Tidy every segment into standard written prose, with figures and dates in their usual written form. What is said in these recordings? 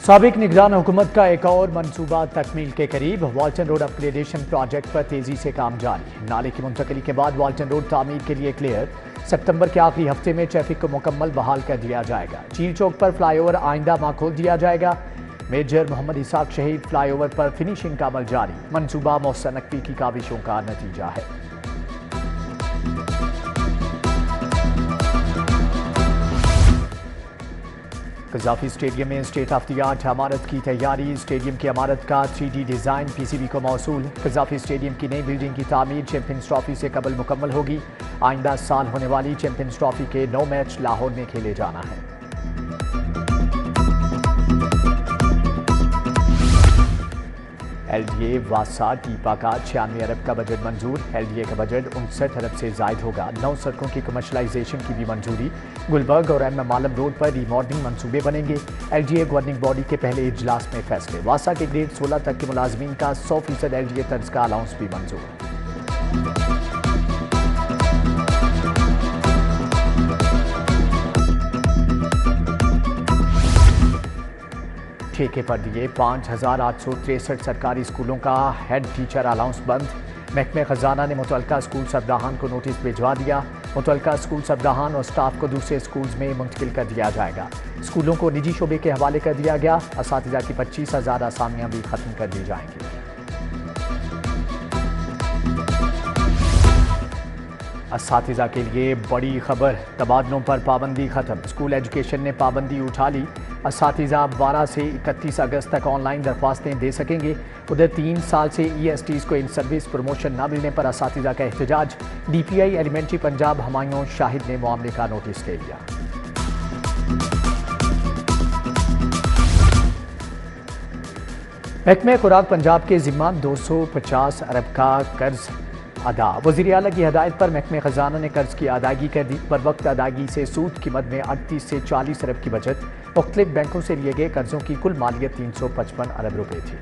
साबिक निगरान हुकूमत का एक और मनसूबा तकमील के करीब। वाल्टन रोड अपग्रेडेशन प्रोजेक्ट पर तेजी से काम जारी। नाले की मुंतकली के बाद वाल्टन रोड तामीर के लिए क्लियर। सितंबर के आखिरी हफ्ते में ट्रैफिक को मुकम्मल बहाल कर दिया जाएगा। चील चौक पर फ्लाईओवर आइंदा माह खोल दिया जाएगा। मेजर मोहम्मद इसाक शहीद फ्लाईओवर पर फिनिशिंग का अमल जारी। मनसूबा मोहसिन नकवी की काविशों का नतीजा है। कज़ाफी स्टेडियम में स्टेट ऑफ द आर्ट इमारत की तैयारी। स्टेडियम की इमारत का 3D डिज़ाइन PCB को मौसूल। कज़ाफी स्टेडियम की नई बिल्डिंग की तामीर चैंपियंस ट्रॉफी से कबल मुकम्मल होगी। आइंदा साल होने वाली चैंपियंस ट्रॉफी के 9 मैच लाहौर में खेले जाना है। LDA वासा टीपा का 96 अरब का बजट मंजूर। LDA का बजट 59 अरब से जायद होगा। 9 सड़कों की कमर्शलाइजेशन की भी मंजूरी। गुलबर्ग और MM आलम रोड पर रीमॉडलिंग मंसूबे बनेंगे। LDA गवर्निंग बॉडी के पहले इजलास में फैसले। वासा के ग्रेड 16 तक के मुलाजमीन का 100% LDA तर्ज का अलाउंस भी मंजूर। ठेके पर दिए 5863 सरकारी स्कूलों का हेड टीचर अलाउंस बंद। महकमे खजाना ने मुतल्लिका स्कूल सरबराहान को नोटिस भिजवा दिया। मुतल्लिका स्कूल सरबराहान और स्टाफ को दूसरे स्कूल्स में मुंतकिल कर दिया जाएगा। स्कूलों को निजी शोबे के हवाले कर दिया गया। असातिज़ा की 25,000 असामियाँ भी खत्म कर दी जाएंगी। असातिज़ा के लिए बड़ी खबर, तबादलों पर पाबंदी खत्म। स्कूल एजुकेशन ने पाबंदी उठा ली। असातिज़ा 12 से 31 अगस्त तक ऑनलाइन दरख्वास्तें दे सकेंगे। उधर 3 साल से ESTs को इन सर्विस प्रमोशन न मिलने पर असातिज़ा का एहतजाज। DPI एलिमेंट्री पंजाब हमायूं शाहिद ने मामले का नोटिस ले लिया। महकमे खुराक पंजाब के जिम्मा 250 अरब का कर्ज अदा। वज़ीर आला की हदायत पर महकमे खजाना ने कर्ज की अदायगी कर दी। बर वक्त अदायगी से सूद की मद में 38 से 40 अरब की बचत। मुख्तलिफ बैंकों से लिए गए कर्जों की कुल मालियत 355 अरब रुपए थी।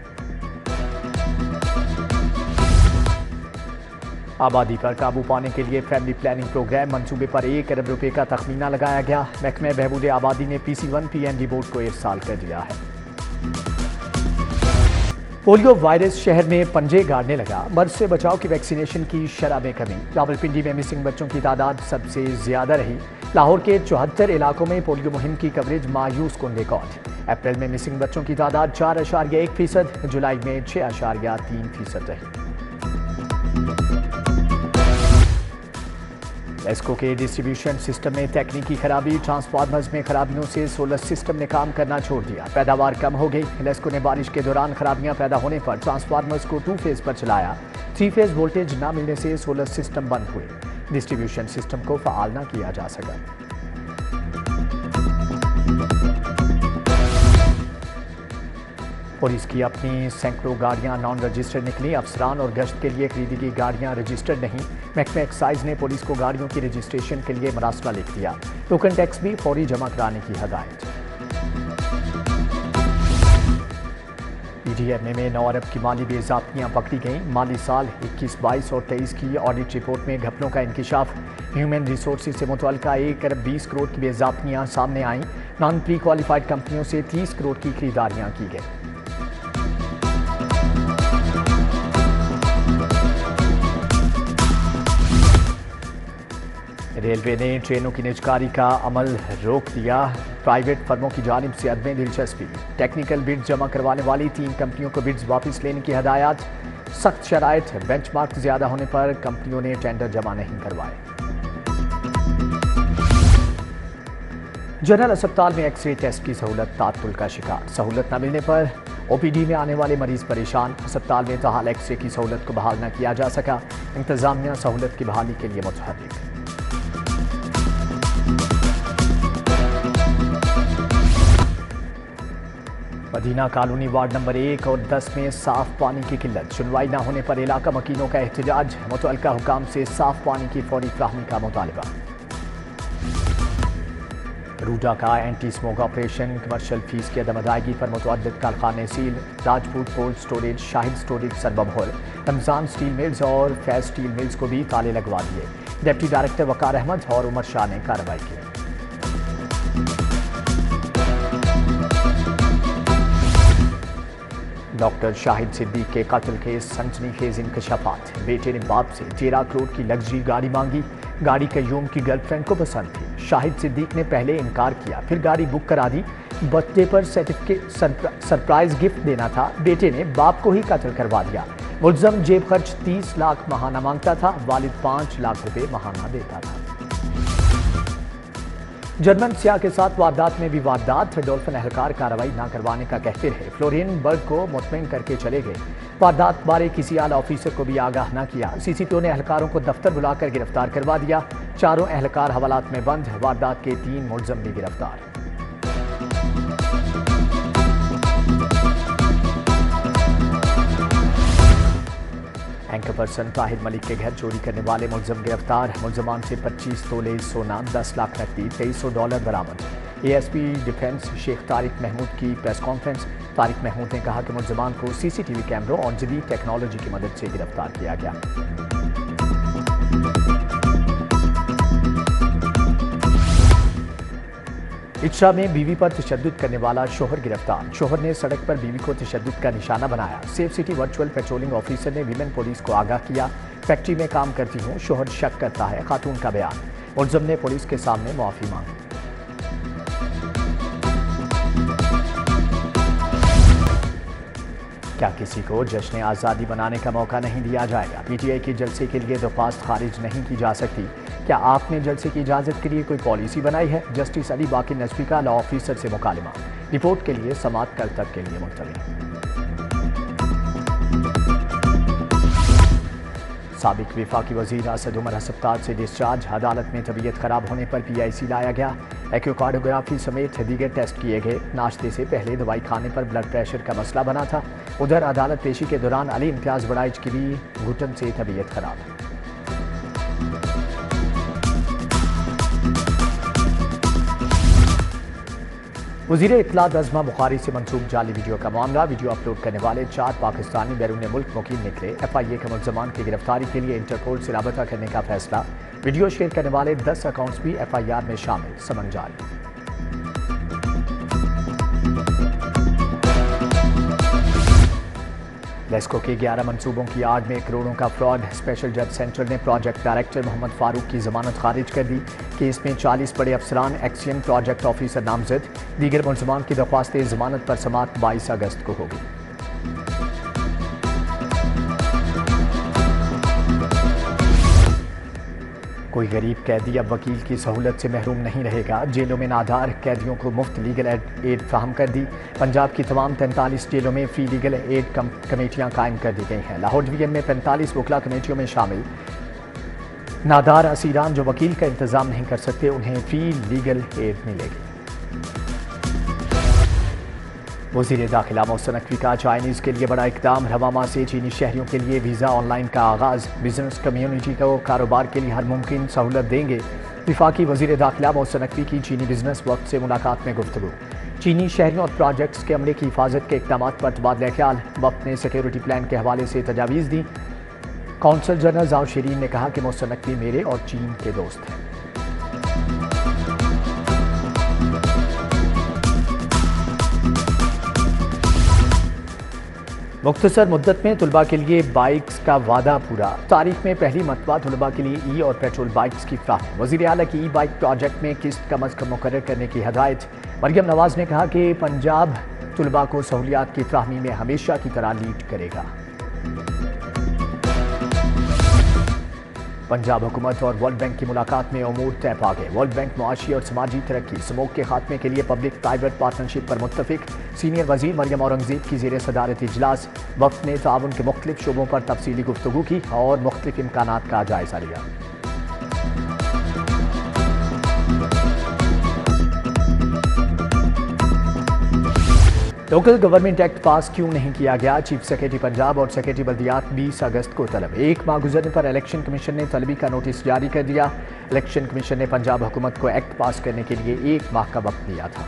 आबादी पर काबू पाने के लिए फैमिली प्लानिंग प्रोग्राम मंसूबे पर 1 अरब रुपए का तखमीना लगाया गया। महकमे बहबूद आबादी ने PC1 PNG बोर्ड को इरसाल कर दिया है। पोलियो वायरस शहर में पंजे गाड़ने लगा। मर्ज से बचाव की वैक्सीनेशन की शरह में कमी। रावलपिंडी में मिसिंग बच्चों की तादाद सबसे ज्यादा रही। लाहौर के 74 इलाकों में पोलियो मुहिम की कवरेज मायूस कुन रिकॉर्ड। अप्रैल में मिसिंग बच्चों की तादाद 4.1%, जुलाई में 6.3% रही। लेस्को के डिस्ट्रीब्यूशन सिस्टम में तकनीकी खराबी। ट्रांसफार्मर्स में खराबियों से सोलर सिस्टम ने काम करना छोड़ दिया। पैदावार कम हो गई। लेस्को ने बारिश के दौरान खराबियां पैदा होने पर ट्रांसफार्मर्स को 2 फेज पर चलाया। 3 फेज वोल्टेज न मिलने से सोलर सिस्टम बंद हुए। डिस्ट्रीब्यूशन सिस्टम को फाल न किया जा सका। पुलिस की अपनी सैकड़ों गाड़ियां नॉन रजिस्टर्ड निकली। अफसरान और गश्त के लिए खरीदी गई गाड़ियां रजिस्टर्ड नहीं। महकमा एक्साइज ने पुलिस को गाड़ियों की रजिस्ट्रेशन के लिए मरासला लिख दिया। टोकन टैक्स भी फौरी जमा कराने की हदायत। EDMA में 9 अरब की माली बेज़ाब्तियां पकड़ी गईं। माली साल 21-22 और 23 की ऑडिट रिपोर्ट में घपलों का इंकिशाफ। ह्यूमन रिसोर्सेज से मुतल्लिका 1 अरब 20 करोड़ की बेज़ाब्तियां सामने आईं। नॉन प्री क्वालिफाइड कंपनियों से 30 करोड़ की खरीदारियां की गईं। रेलवे ने ट्रेनों की निजकारी का अमल रोक दिया। प्राइवेट फर्मों की जानिब से अदम दिलचस्पी। टेक्निकल बिड्स जमा करवाने वाली 3 कंपनियों को बिड्स वापस लेने की हदायत। सख्त शराइत। बेंचमार्क ज्यादा होने पर कंपनियों ने टेंडर जमा नहीं करवाए। जनरल अस्पताल में एक्सरे टेस्ट की सहूलत तात्तुल का शिकार। सहूलत न मिलने पर OPD में आने वाले मरीज परेशान। अस्पताल में ताहाल एक्सरे की सहूलत को बहाल न किया जा सका। इंतजामिया सहूलत की बहाली के लिए मुतहर्रिक। मदीना कॉलोनी वार्ड नंबर 1 और 10 में साफ पानी की किल्लत। सुनवाई न होने पर इलाका मकीनों का एहतजाज। मुतल्लिका हुकाम से साफ पानी की फौरी फराहमी का मुतालबा। रूडा का anti smoke operation. Commercial fees की अदम अदायगी पर मुतअद्दिद कारखाने seal. Rajput cold storage, Shahid storage सरबमहोल, रमजान स्टील मिल्स और फैज स्टील मिल्स को भी ताले लगवा दिए। डिप्टी डायरेक्टर वकार अहमद और उमर शाह ने कार्रवाई की। ڈاکٹر شاہد صدیق کے قتل کے سنسنیخیز انکشافات۔ بیٹے نے باپ سے 13 کروڑ کی لگژری گاڑی مانگی۔ گاڑی قیوم کی گرل فرینڈ کو پسند تھی۔ شاہد صدیق نے پہلے انکار کیا، پھر گاڑی بک کرا دی۔ برتھ ڈے پر سرپرائز گفٹ دینا تھا، بیٹے نے باپ کو ہی قتل کروا دیا۔ ملزم جیب خرچ 30 لاکھ ماہانہ مانگتا تھا، والد 5 لاکھ روپے ماہانہ دیتا تھا۔ جرمن سیاح کے ساتھ واردات میں بھی واردات، ڈولفن اہلکار کارروائی نہ کروانے کا کہتے رہے، فلورین برگ کو مطمئن کر کے چلے گئے۔ واردات بارے کسی اعلی آفیسر کو بھی آگاہ نہ کیا۔ سی سی ٹی او نے اہلکاروں کو دفتر بلا کر گرفتار کروا دیا۔ چاروں اہلکار حوالات میں بند، واردات کے 3 ملزم بھی گرفتار۔ اینکر پرسن طاہر ملک کے گھر چوری کرنے والے ملزم گرفتار، ملزمان سے 25 تولے سونا، 10 لاکھ نقدی، $2300 برآمد۔ اے ایس پی ڈیفنس شیخ طارق محمود کی پریس کانفرنس۔ طارق محمود نے کہا کہ ملزمان کو سی سی ٹی وی کیمروں اور جدید ٹیکنالوجی کی مدد سے گرفتار کیا گیا۔ اچھا میں بیوی پر تشدد کرنے والا شوہر گرفتار، شوہر نے سڑک پر بیوی کو تشدد کا نشانہ بنایا۔ Safe city virtual patrolling officer نے ویمن پولیس کو آگاہ کیا۔ فیکٹری میں کام کرتی ہوں، شوہر شک کرتا ہے، خاتون کا بیان۔ ملزم نے پولیس کے سامنے معافی مانگی۔ کیا کسی کو جشن آزادی منانے کا موقع نہیں دیا جائے گا؟ پی ٹی آئی کے جلسے کے لیے درخواست خارج نہیں کی جا سکتی۔ کیا آپ نے جلسے کی اجازت کے لیے کوئی پالیسی بنائی ہے؟ جسٹس علی باقر نجفی کا لا آفیسر سے مکالمہ۔ رپورٹ کے لیے سماعت کل تک کے لیے ملتوی۔ سابق وفاقی وزیر اسد عمر ہسپتال سے ڈسچارج، عدالت میں طبیعت خراب ہونے پر پی آئی سی لایا گیا۔ ایکوکارڈوگرافی سمیت دیگر ٹیسٹ کیے گئے۔ ناشتے سے پہلے دوائی کھانے پر بلڈ پریشر کا مسئلہ بنا تھا۔ ادھر عدالت پیشی کے دوران علی امتیاز بڑائچ کی بھی گھٹن سے طبیعت خراب۔ وزیر اطلاع عظمہ بخاری سے منسوب جعلی ویڈیو کا معاملہ، ویڈیو اپلوڈ کرنے والے 4 پاکستانی بیرون ملک مقیم نکلے۔ ایف آئی اے کے ملزمان کی گرفتاری کے لیے انٹرپول سے رابطہ کرنے کا فیصلہ۔ ویڈیو شیئر کرنے والے 10 اکاؤنٹس بھی ایف آئی آر میں شامل، سمن جاری۔ لیسکو کے 11 منصوبوں کی آڑ میں کروڑوں کا فراڈ، اسپیشل جج سینٹرل نے پروجیکٹ ڈائریکٹر محمد فاروق کی ضمانت خارج کر دی۔ کیس میں 40 بڑے افسران، ایکسیم پروجیکٹ آفیسر نامزد۔ دیگر ملزمان کی درخواستیں ضمانت پر سماعت 22 اگست کو ہوگی۔ کوئی غریب قیدی اب وکیل کی سہولت سے محروم نہیں رہے گا۔ جیلوں میں نادار قیدیوں کو مفت لیگل ایڈ فراہم کر دی۔ پنجاب کی تمام 43 جیلوں میں فری لیگل ایڈ کمیٹیاں قائم کر دی گئی ہیں۔ لاہور ڈویژن میں 45 وکلا کمیٹیوں میں شامل نادار اسیران جو وکیل کا انتظام نہیں کر سکتے، انہیں فری لیگل ایڈ ملے گی۔ وزیر داخلہ محسن نقوی کا چائنیز کے لیے بڑا اقدام، رواں ماہ سے چینی شہریوں کے لیے ویزا آن لائن کا آغاز۔ بزنس کمیونٹی کو کاروبار کے لیے ہر ممکن سہولت دیں گے۔ وفاقی وزیر داخلہ محسن نقوی کی چینی بزنس وقت سے ملاقات میں گفتگو۔ چینی شہریوں اور پروجیکٹس کے عملے کی حفاظت کے اقدامات پر تبادلہ خیال۔ وفد نے سیکیورٹی پلان کے حوالے سے تجاویز دی۔ کونسل جنرل زاؤ شیرین نے کہا کہ محسن نقوی میرے اور چین کے دوست ہیں۔ مختصر مدت میں طلباء کے لیے بائکس کا وعدہ پورا۔ تاریخ میں پہلی مرتبہ طلباء کے لیے ای اور پیٹرول بائکس کی فراہمی۔ وزیر اعلیٰ کی ای بائک پروجیکٹ میں قسط کم از کم مقرر کرنے کی ہدایت۔ مریم نواز نے کہا کہ پنجاب طلباء کو سہولیات کی فراہمی میں ہمیشہ کی طرح لیڈ کرے گا۔ پنجاب حکومت اور ورلڈ بینک کی ملاقات میں امور طے پا گئے۔ ورلڈ بینک معاشی اور سماجی ترقی، اسموگ کے خاتمے کے لیے پبلک پرائیویٹ پارٹنرشپ پر متفق۔ سینئر وزیر مریم اورنگزیب کی زیر صدارت اجلاس۔ وفد نے تعاون کے مختلف شعبوں پر تفصیلی گفتگو کی اور مختلف امکانات کا جائزہ لیا۔ لوکل گورنمنٹ ایکٹ پاس کیوں نہیں کیا گیا؟ چیف سیکرٹری پنجاب اور سیکرٹری بلدیات 20 اگست کو طلب۔ 1 ماہ گزرنے پر الیکشن کمیشن نے طلبی کا نوٹس جاری کر دیا۔ الیکشن کمیشن نے پنجاب حکومت کو ایکٹ پاس کرنے کے لیے 1 ماہ کا وقت دیا تھا۔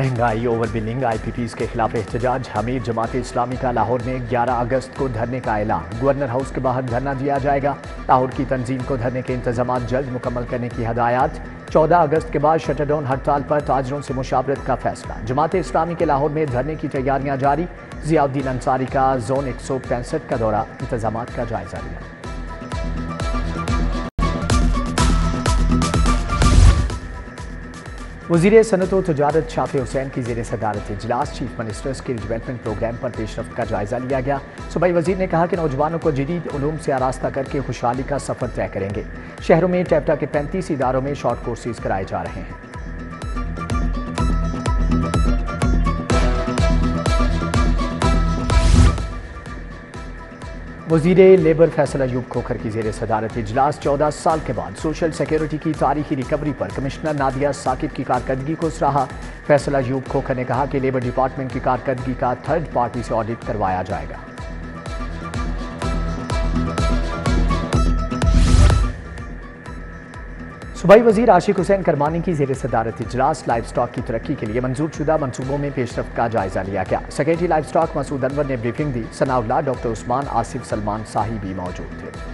महंगाई, ओवर बिलिंग, IPPs के खिलाफ एहतजाज। अमीर जमात इस्लामी का लाहौर में 11 अगस्त को धरने का ऐलान। गवर्नर हाउस के बाहर धरना दिया जाएगा। लाहौर की तंजीम को धरने के इंतजाम जल्द मुकम्मल करने की हदायत। 14 अगस्त के बाद शटरडाउन हड़ताल पर ताजरों से मुशावरत का फैसला। जमात इस्लामी के लाहौर में धरने की तैयारियां जारी। जियाउद्दीन अंसारी का जोन 165 का दौरा, इंतजामात का जायजा लिया। वज़ीर सनअत व तजारत शाफी हुसैन की ज़ेर सदारत इजलास चीफ मिनिस्टर्स के डेवलपमेंट प्रोग्राम पर पेशरफ्त का जायजा लिया गया। सूबाई वज़ीर ने कहा कि नौजवानों को जदीद उलूम से आरास्ता करके खुशहाली का सफ़र तय करेंगे। शहरों में टैप्टा के 35 इदारों में शॉर्ट कोर्सेज कराए जा रहे हैं। वज़ीर लेबर फैसल अयूब खोखर की ज़ेर सदारत इजलास 14 साल के बाद सोशल सिक्योरिटी की तारीखी रिकवरी पर कमिश्नर नादिया साकिब की कारकर्दगी को सराहा। फैसल अयूब खोखर ने कहा कि लेबर डिपार्टमेंट की कारकर्दगी का थर्ड पार्टी से ऑडिट करवाया जाएगा। सूबाई वज़ीर आशिक हुसैन करमानी की ज़ेर सदारत इजलास लाइव स्टॉक की तरक्की के लिए मंजूर शुदा मनसूबों में पेशरफ्त का जायजा लिया गया। Secretary livestock Masood Anwar ने ब्रीफिंग दी। सनाउल्लाह, डॉक्टर उस्मान, आसिफ सलमान साही भी मौजूद थे।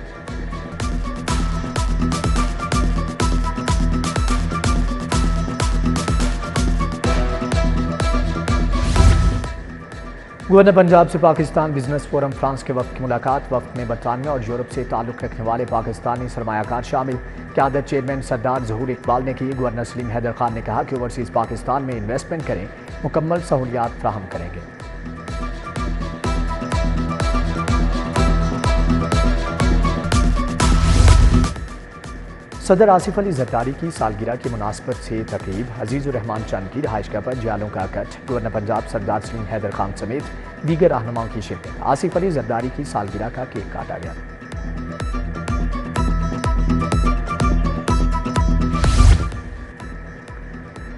गवर्नर पंजाब से पाकिस्तान बिजनेस फोरम फ्रांस के वफ्द की मुलाकात। वफ्द में बरतानिया और यूरोप से ताल्लुक़ रखने वाले पाकिस्तानी सरमायाकार शामिल। क़यादत चेयरमैन सरदार ज़हूर इकबाल ने की। गवर्नर सलीम हैदर खान ने कहा कि ओवरसीज़ पाकिस्तान में इन्वेस्टमेंट करें, मुकम्मल सहूलियात फ्राहम करेंगे। सदर आसिफ अली जरदारी की सालगिरह की मुनासबत से तकरीब। अजीज़ुर रहमान चंद की रहायशगाह पर जालों का कट। गवर्नर पंजाब सरदार सलीम हैदर खान समेत दीगर रहनुमाओं की शिरकत। आसिफ अली जरदारी की सालगिरह का केक काटा गया।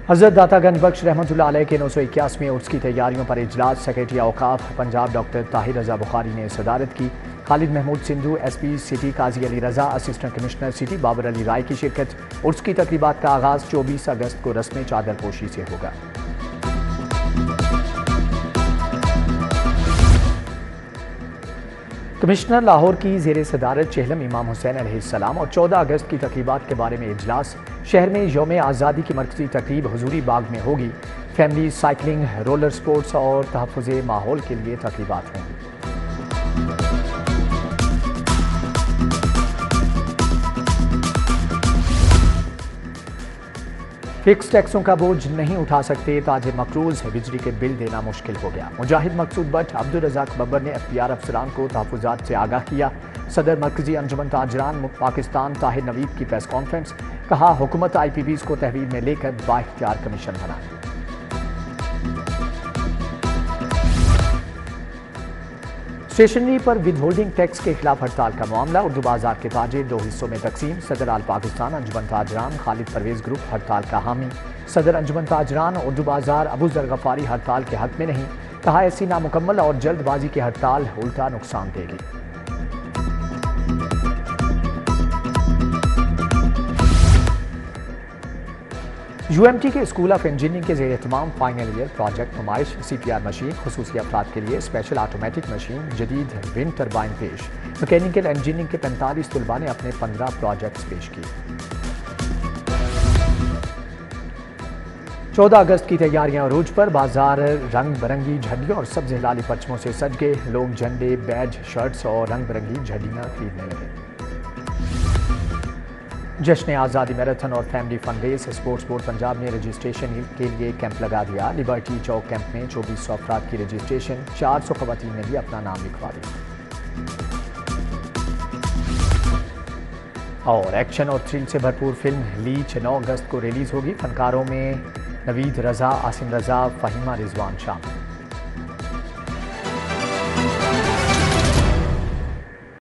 हज़रत दाता गंज बख्श रहमतुल्लाह अलैह के 981वें उर्स की तैयारियों पर इजलास। सेक्रेटरी औकाफ पंजाब डॉक्टर ताहिर रज़ा बुखारी ने सदारत की। Khalid Mahmood Sindhu, SP city Qazi Ali Raza, assistant commissioner city Babar Ali Rai की शिरकत। उर्स की तकरीबात का आगाज़ 24 अगस्त को रस्म चादरपोशी से होगा। कमिश्नर लाहौर की ज़ेर सदारत चेहलम इमाम हुसैन अलैहिस्सलाम और 14 अगस्त की तकरीबात के बारे में इजलास। शहर में यौम आज़ादी की मरकज़ी तकरीब हुजूरी बाग में होगी। फैमिली साइकिलिंग, रोलर स्पोर्ट्स और तहफ़्फ़ुज़े माहौल के लिए तकरीबात होंगी। फिक्स टैक्सों का बोझ नहीं उठा सकते ताजिर मकरूज, बिजली के बिल देना मुश्किल हो गया। मुजाहिद मकसूद भट्ट, अब्दुल रज़ाक बब्बर ने FPR अफसरान को तहफ़्फ़ुज़ात से आगाह किया। सदर मरकज़ी अंजुमन ताजरान पाकिस्तान ताहिर नवीद की प्रेस कॉन्फ्रेंस। कहा, हुकूमत IPPs को तहवील में लेकर बाइख्तियार कमीशन बनाए। स्टेशनरी पर विद होल्डिंग टैक्स के खिलाफ हड़ताल का मामला। उर्दू बाजार के ताजिर 2 हिस्सों में तकसीम। सदर आल पाकिस्तान अंजुमन ताजरान खालिद परवेज ग्रुप हड़ताल का हामी। सदर अंजुमन ताजरान उर्दू बाजार अबू जर गफारी हड़ताल के हक में नहीं। कहा, ऐसी नामुकम्मल और जल्दबाजी की हड़ताल उल्टा नुकसान देगी। UMT के स्कूल ऑफ इंजीनियरिंग के ज़ेर एहतमाम फाइनल ईयर प्रोजेक्ट नुमाइश। CPR मशीन, खुसूसी अफराद के लिए स्पेशल ऑटोमेटिक मशीन, जदीद विंड टरबाइन पेश। मैकेनिकल इंजीनियरिंग के 45 तलबा ने अपने 15 प्रोजेक्ट्स पेश किए। 14 अगस्त की तैयारियां अरूज पर। बाजार रंग बिरंगी झंडियों और सब्ज हिलाली परचमों से सज गए। लोग झंडे, बैज, शर्ट्स और रंग बिरंगी झंडियां खरीदने लगे। जश्न आज़ादी मैराथन और family fun race. Sports board Punjab ने रजिस्ट्रेशन के लिए कैंप लगा दिया। लिबर्टी चौक कैंप में 2400 अफराद की रजिस्ट्रेशन। 400 खवातीन ने भी अपना नाम लिखवा दिया। और एक्शन और थ्रिल से भरपूर फिल्म लीच 9 अगस्त को रिलीज होगी। फनकारों में नवीद रज़ा, आसिम रज़ा, फ़हीमा रिजवान शामिल।